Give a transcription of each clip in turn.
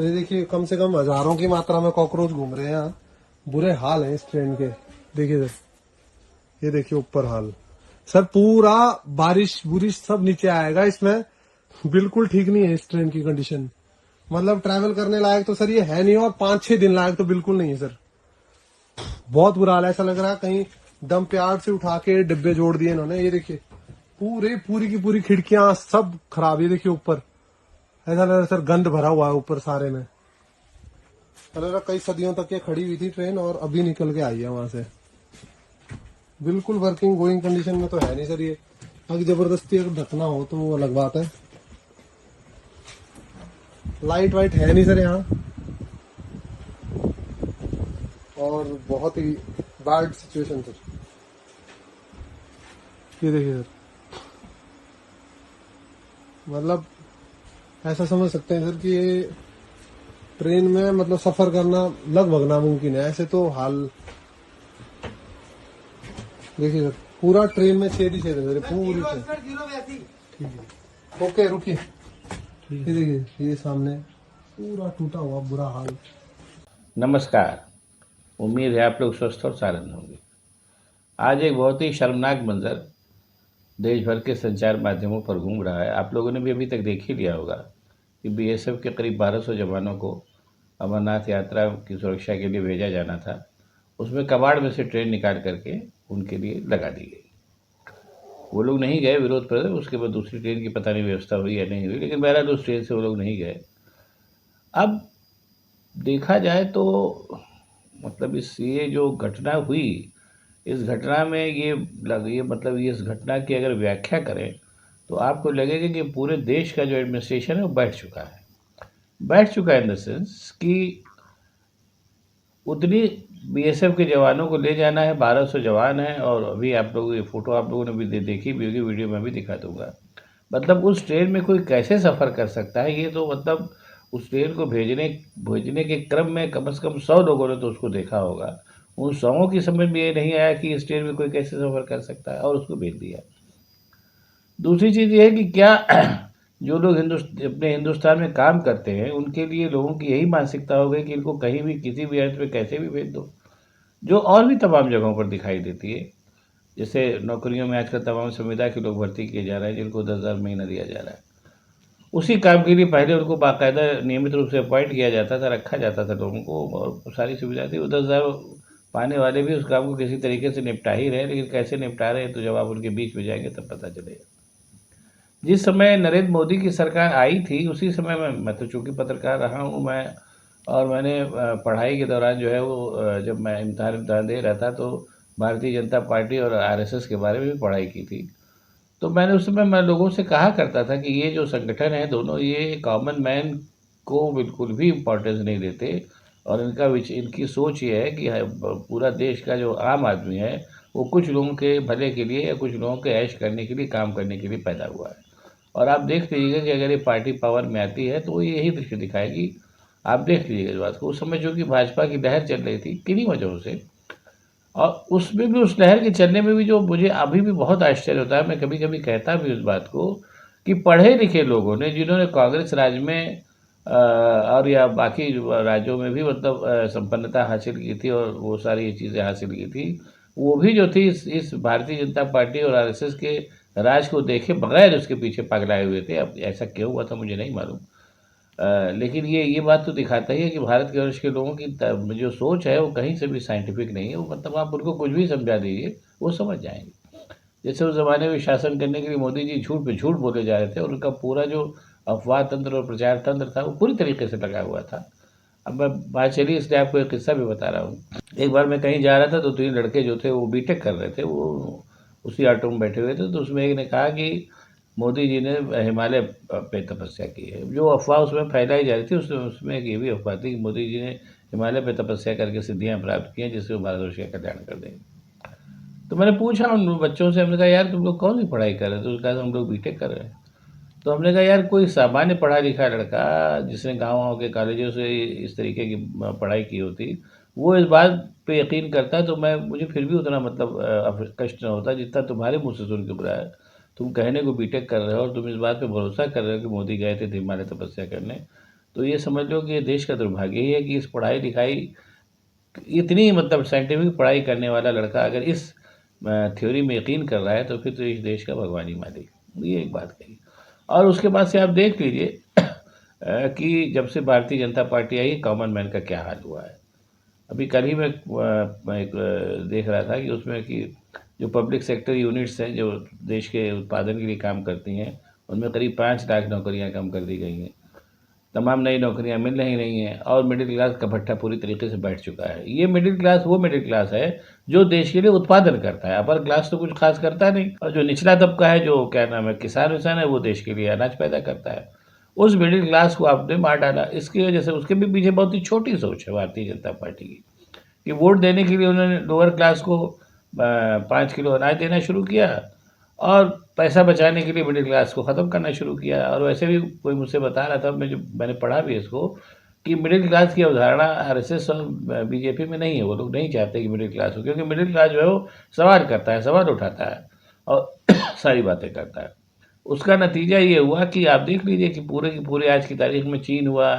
Sir ये देखिए कम से कम हजारों की मात्रा में कॉकरोच घूम रहे हैं यहाँ। बुरे हाल है इस ट्रेन के। देखिए सर, ये देखिए ऊपर हाल। सर पूरा बारिश बुरिश सब नीचे आएगा इसमें। बिल्कुल ठीक नहीं है इस ट्रेन की कंडीशन। मतलब ट्रैवल करने लायक तो सर ये है नहीं, और 5-6 दिन लायक तो बिल्कुल नहीं है सर। बहुत बुरा हाल है, ऐसा लग रहा है कहीं डंप यार्ड से उठा के डिब्बे जोड़ दिए इन्होंने। ये देखिए पूरी की पूरी खिड़कियां सब खराब। ये देखिए ऊपर ऐसा लग रहा है सर गंद भरा हुआ है ऊपर सारे में। ऐसा लग रहा है कई सदियों तक ये खड़ी हुई थी ट्रेन और अभी निकल के आई है वहां से। बिल्कुल वर्किंग गोइंग कंडीशन में तो है नहीं सर ये। अगर जबरदस्ती अगर ढकना हो तो वो अलग बात है। लाइट वाइट है नहीं सर यहाँ, और बहुत ही बैड सिचुएशन सर। ये देखिए सर, मतलब ऐसा समझ सकते हैं सर कि ये ट्रेन में मतलब सफर करना लगभग नामुमकिन है, ऐसे तो हाल। देखिए सर पूरा ट्रेन में छेद ही छेद है सर, पूरी ट्रेन। ठीक है, ओके रुकिए। ये देखिए ये सामने पूरा टूटा हुआ बुरा हाल। नमस्कार। उम्मीद है आप लोग स्वस्थ और सानंद होंगे। आज एक बहुत ही शर्मनाक मंजर देश भर के संचार माध्यमों पर घूम रहा है। आप लोगों ने भी अभी तक देख ही लिया होगा कि बीएसएफ के करीब 1200 जवानों को अमरनाथ यात्रा की सुरक्षा के लिए भेजा जाना था। उसमें कबाड़ में से ट्रेन निकाल करके उनके लिए लगा दी गई। वो लोग नहीं गए विरोध प्रदर्शन, उसके बाद दूसरी ट्रेन की पता नहीं व्यवस्था हुई या नहीं हुई, लेकिन बहरहाल उस ट्रेन से वो लोग नहीं गए। अब देखा जाए तो मतलब ये जो घटना हुई, इस घटना में ये मतलब ये इस घटना की अगर व्याख्या करें तो आपको लगेगा कि पूरे देश का जो एडमिनिस्ट्रेशन है वो बैठ चुका है इन द सेंस कि उतनी बीएसएफ के जवानों को ले जाना है। 1200 जवान हैं, और अभी आप लोग ये फोटो आप लोगों ने भी देखी भी होगी, वीडियो में भी दिखा दूंगा। मतलब उस ट्रेन में कोई कैसे सफ़र कर सकता है, ये तो मतलब उस ट्रेन को भेजने के क्रम में कम से कम 100 लोगों ने तो उसको देखा होगा। उन 100 की समझ में ये नहीं आया कि इस ट्रेन में कोई कैसे सफ़र कर सकता है, और उसको भेज दिया। दूसरी चीज़ ये है कि क्या जो लोग अपने हिंदुस्तान में काम करते हैं उनके लिए लोगों की यही मानसिकता हो गई कि इनको कहीं भी किसी भी अर्थ में कैसे भी भेज दो, जो और भी तमाम जगहों पर दिखाई देती है। जैसे नौकरियों में आजकल तमाम संविदा के लोग भर्ती किए जा रहे हैं जिनको 10,000 महीना दिया जा रहा है। उसी काम के लिए पहले उनको बाकायदा नियमित रूप से अपॉइंट किया जाता था, रखा जाता था लोगों को, और सारी सुविधा थी। वो 10,000 पाने वाले भी उस काम को किसी तरीके से निपटा ही रहे, लेकिन कैसे निपटा रहे हैं तो जब आप उनके बीच में जाएंगे तब पता चलेगा। जिस समय नरेंद्र मोदी की सरकार आई थी उसी समय मैं तो चूँकि पत्रकार रहा हूँ मैं, और मैंने पढ़ाई के दौरान जो है वो जब मैं इम्तिहान दे रहा था तो भारतीय जनता पार्टी और आरएसएस के बारे में भी पढ़ाई की थी। तो मैंने उस समय मैं लोगों से कहा करता था कि ये जो संगठन है दोनों, ये कॉमन मैन को बिल्कुल भी इम्पोर्टेंस नहीं देते, और इनकी सोच ये है कि पूरा देश का जो आम आदमी है वो कुछ लोगों के भले के लिए या कुछ लोगों के ऐश करने के लिए, काम करने के लिए पैदा हुआ है। और आप देख लीजिएगा कि अगर ये पार्टी पावर में आती है तो वो यही दृश्य दिखाएगी। आप देख लीजिएगा इस बात को। उस समय जो कि भाजपा की लहर चल रही थी किन्हीं वजहों से, और उसमें भी उस लहर के चलने में भी जो मुझे अभी भी बहुत आश्चर्य होता है, मैं कभी कभी कहता भी उस बात को, कि पढ़े लिखे लोगों ने जिन्होंने कांग्रेस राज में और या बाकी राज्यों में भी मतलब संपन्नता हासिल की थी और वो सारी चीज़ें हासिल की थी, वो भी जो थी इस भारतीय जनता पार्टी और आरएसएस के राज को देखे बगैर उसके पीछे पगलाए हुए थे। अब ऐसा क्यों हुआ था मुझे नहीं मालूम। लेकिन ये बात तो दिखाता ही है कि भारत के वर्ष के लोगों की जो सोच है वो कहीं से भी साइंटिफिक नहीं है। वो मतलब आप उनको कुछ भी समझा दीजिए वो समझ जाएंगे। जैसे उस ज़माने में शासन करने के लिए मोदी जी झूठ पे झूठ बोले जा रहे थे, और उनका पूरा जो अफवाह तंत्र और प्रचार तंत्र था वो पूरी तरीके से लगा हुआ था। अब मैं बात चली इसलिए आपको एक किस्सा भी बता रहा हूँ। एक बार मैं कहीं जा रहा था तो 3 लड़के जो थे वो बीटेक कर रहे थे, वो उसी ऑटो में बैठे हुए थे। तो उसमें एक ने कहा कि मोदी जी ने हिमालय पे तपस्या की है। जो अफ़वाह उसमें फैलाई जा रही थी उसमें एक ये भी अफ़वाह थी कि मोदी जी ने हिमालय पे तपस्या करके सिद्धियाँ प्राप्त की हैं जिससे वो भारतवर्ष का कल्याण कर देंगे। तो मैंने पूछा उन बच्चों से, हमने कहा यार तुम लोग कौन सी पढ़ाई कर रहे हो? तो उसने कहा हम लोग बीटेक कर रहे हैं। तो हमने कहा यार कोई सामान्य पढ़ा लिखा लड़का जिसने गाँव के कॉलेजों से इस तरीके की पढ़ाई की होती, वो इस बात पे यकीन करता है तो मुझे फिर भी उतना मतलब कष्ट न होता जितना तुम्हारे मुँह से सुन के बुरा है। तुम कहने को बीटेक कर रहे हो और तुम इस बात पे भरोसा कर रहे हो कि मोदी गए थे हिमालय तपस्या करने। तो ये समझ लो कि ये देश का दुर्भाग्य ही है कि इस पढ़ाई लिखाई इतनी मतलब साइंटिफिक पढ़ाई करने वाला लड़का अगर इस थ्योरी में यकीन कर रहा है तो फिर तो इस देश का भगवान ही मालिक। ये एक बात कही। और उसके बाद से आप देख लीजिए कि जब से भारतीय जनता पार्टी आई कॉमन मैन का क्या हाल हुआ है। अभी कल ही मैं एक देख रहा था कि उसमें कि जो पब्लिक सेक्टर यूनिट्स हैं जो देश के उत्पादन के लिए काम करती हैं उनमें करीब 5 लाख नौकरियां कम कर दी गई हैं। तमाम नई नौकरियां मिल नहीं रही हैं और मिडिल क्लास का भट्टा पूरी तरीके से बैठ चुका है। ये मिडिल क्लास वो मिडिल क्लास है जो देश के लिए उत्पादन करता है। अपर क्लास तो कुछ खास करता नहीं, और जो निचला तबका है जो क्या नाम है किसान विसान है वो देश के लिए अनाज पैदा करता है। उस मिडिल क्लास को आपने मार डाला। इसकी वजह से उसके भी पीछे बहुत ही छोटी सोच है भारतीय जनता पार्टी की कि वोट देने के लिए उन्होंने लोअर क्लास को 5 किलो अनाज देना शुरू किया और पैसा बचाने के लिए मिडिल क्लास को ख़त्म करना शुरू किया। और वैसे भी कोई मुझसे बता रहा था, मैंने पढ़ा भी इसको, कि मिडिल क्लास की अवधारणा आरएसएस और बीजेपी में नहीं है। वो लोग नहीं चाहते कि मिडिल क्लास हो, क्योंकि मिडिल क्लास जो है वो सवाल करता है, सवाल उठाता है और सारी बातें करता है। उसका नतीजा ये हुआ कि आप देख लीजिए कि पूरे की पूरे आज की तारीख में चीन हुआ,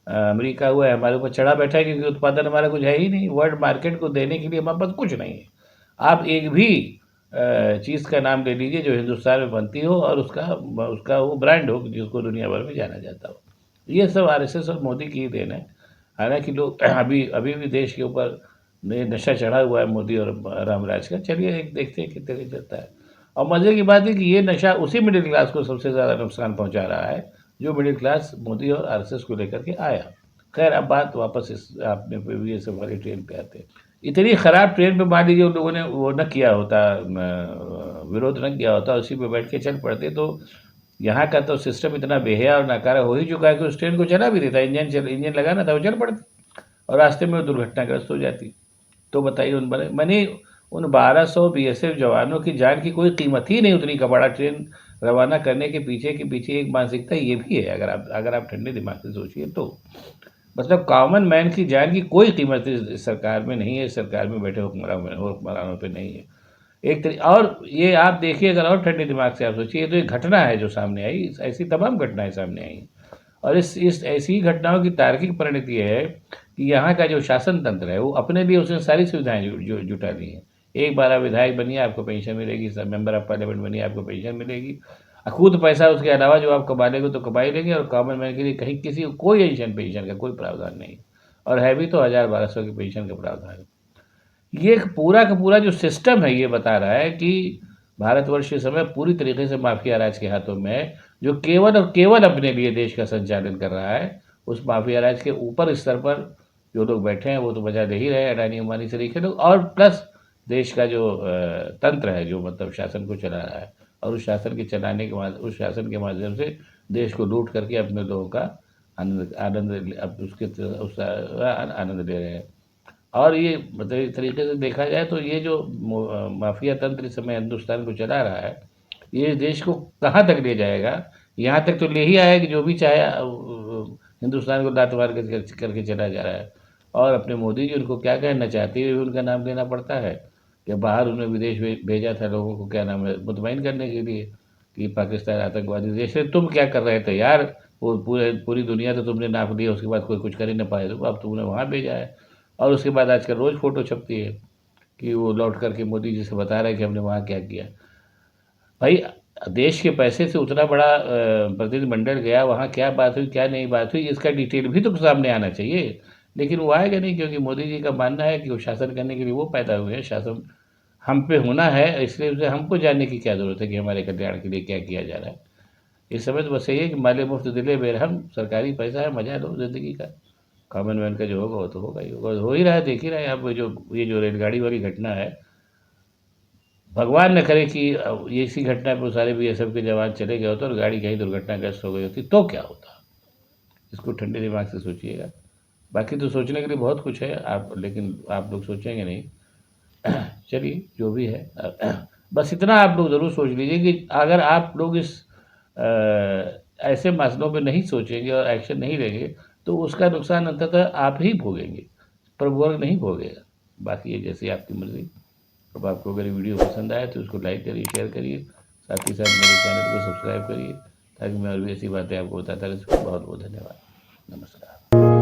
अमेरिका हुआ है, हमारे ऊपर चढ़ा बैठा है क्योंकि उत्पादन हमारा कुछ है ही नहीं। वर्ल्ड मार्केट को देने के लिए हमारे पास कुछ नहीं है। आप एक भी चीज़ का नाम ले लीजिए जो हिंदुस्तान में बनती हो और उसका उसका वो ब्रांड हो जिसको दुनिया भर में जाना जाता हो। ये सब आरएसएस और मोदी की ही देन है। हालांकि लोग अभी अभी भी देश के ऊपर नशा चढ़ा हुआ है मोदी और रामराज का। चलिए एक देखते हैं कितने दिन चलता है। और मज़े की बात है कि ये नशा उसी मिडिल क्लास को सबसे ज़्यादा नुकसान पहुंचा रहा है जो मिडिल क्लास मोदी और आरएसएस को लेकर के आया। खैर अब बात वापस इस आपने प्रीवियस वाली ट्रेन पे आते हैं। इतनी ख़राब ट्रेन पे मान लीजिए उन लोगों ने वो न किया होता, विरोध न किया होता, उसी पे बैठ के चल पड़ते तो यहाँ का तो सिस्टम इतना बेहया और नाकारा हो ही चुका है कि उस ट्रेन को चला भी देता। इंजन लगाना था वो चल पड़ती और रास्ते में वो दुर्घटनाग्रस्त हो जाती। तो बताइए मैंने उन 1200 बीएसएफ जवानों की जान की कोई कीमत ही नहीं उतनी का बड़ा ट्रेन रवाना करने के पीछे एक मानसिकता ये भी है। अगर आप ठंडे दिमाग से सोचिए तो मतलब कॉमन मैन की जान की कोई कीमत इस सरकार में नहीं है। इस सरकार में बैठे हुक्मरानों पे नहीं है। और ये आप देखिए, अगर और ठंडे दिमाग से आप सोचिए, ये तो एक घटना है जो सामने आई। ऐसी तमाम घटनाएं सामने आई और इस ऐसी घटनाओं की तार्किक परिणति है कि यहाँ का जो शासन तंत्र है वो अपने लिए उसने सारी सुविधाएं जुटा ली हैं। एक बार आप विधायक बनिए आपको पेंशन मिलेगी, सब मेंबर ऑफ पार्लियामेंट बनिए आपको पेंशन मिलेगी, खुद पैसा उसके अलावा जो आप कमा लेंगे तो कमा ही लेंगे। और कॉमन मैन के लिए कहीं किसी को कोई पेंशन का कोई प्रावधान नहीं, और है भी तो 1000-1200 की पेंशन का प्रावधान। ये एक पूरा का पूरा जो सिस्टम है ये बता रहा है कि भारतवर्ष इस समय पूरी तरीके से माफिया राज के हाथों में है, जो केवल और केवल अपने लिए देश का संचालन कर रहा है। उस माफिया राज के ऊपर स्तर पर जो लोग बैठे हैं वो तो मजा ले ही रहे हैं, अडानी अंबानी से तरीके लोग, और प्लस देश का जो तंत्र है जो मतलब शासन को चला रहा है और उस शासन के चलाने के बाद उस शासन के माध्यम से देश को लूट करके अपने लोगों का आनंद आनंद अब उसके उसका आनंद ले रहे हैं। और ये मतलब एक तरीके से देखा जाए तो ये जो माफिया तंत्र इस समय हिंदुस्तान को चला रहा है ये देश को कहाँ तक ले जाएगा। यहाँ तक तो ले ही आया कि जो भी चाहे हिंदुस्तान को लात मार करके चला जा रहा है। और अपने मोदी जी उनको क्या कहना चाहते हुए भी उनका नाम लेना पड़ता है कि बाहर उन्हें विदेश भेजा था लोगों को क्या नाम है मुतमईन करने के लिए कि पाकिस्तान आतंकवादी देश है। तुम क्या कर रहे थे यार, वो पूरी दुनिया तो तुमने नाप दी, उसके बाद कोई कुछ कर ही ना पाए, तो अब तुमने वहाँ भेजा है। और उसके बाद आजकल रोज़ फ़ोटो छपती है कि वो लौट करके मोदी जी से बता रहे हैं कि हमने वहाँ क्या किया। भाई देश के पैसे से उतना बड़ा प्रतिनिधिमंडल गया, वहाँ क्या बात हुई क्या नहीं बात हुई इसका डिटेल भी तो सामने आना चाहिए। लेकिन वो आएगा नहीं क्योंकि मोदी जी का मानना है कि वो शासन करने के लिए वो पैदा हुए हैं, शासन हम पे होना है, इसलिए उसे हमको जानने की क्या ज़रूरत है कि हमारे कल्याण के लिए क्या किया जा रहा है। इस समय तो बस यही है कि माले मुफ्त दिले बेरहम, सरकारी पैसा है, मजा लो ज़िंदगी का। कॉमन मैन का जो होगा वो तो होगा ही होगा, हो ही रहा है, देख ही रहे हैं आप। ये जो रेलगाड़ी वाली घटना है, भगवान न करे कि ये इसी घटना पर सारे बीएसएफ के जवान चले गए होते और गाड़ी कहीं दुर्घटनाग्रस्त हो गई होती तो क्या होता। इसको ठंडे दिमाग से सोचिएगा। बाकी तो सोचने के लिए बहुत कुछ है आप, लेकिन आप लोग सोचेंगे नहीं। चलिए जो भी है, बस इतना आप लोग ज़रूर सोच लीजिए कि अगर आप लोग इस ऐसे मसलों पे नहीं सोचेंगे और एक्शन नहीं लेंगे तो उसका नुकसान अंततः आप ही भोगेंगे, प्रभु वर्ग नहीं भोगेगा। बाकी ये जैसी आपकी मर्ज़ी। अब आपको अगर वीडियो पसंद आए तो उसको लाइक करिए, शेयर करिए, साथ ही साथ मेरे चैनल को सब्सक्राइब करिए ताकि मैं और भी ऐसी बातें आपको बताता रह सकूँ। बहुत बहुत धन्यवाद। नमस्कार।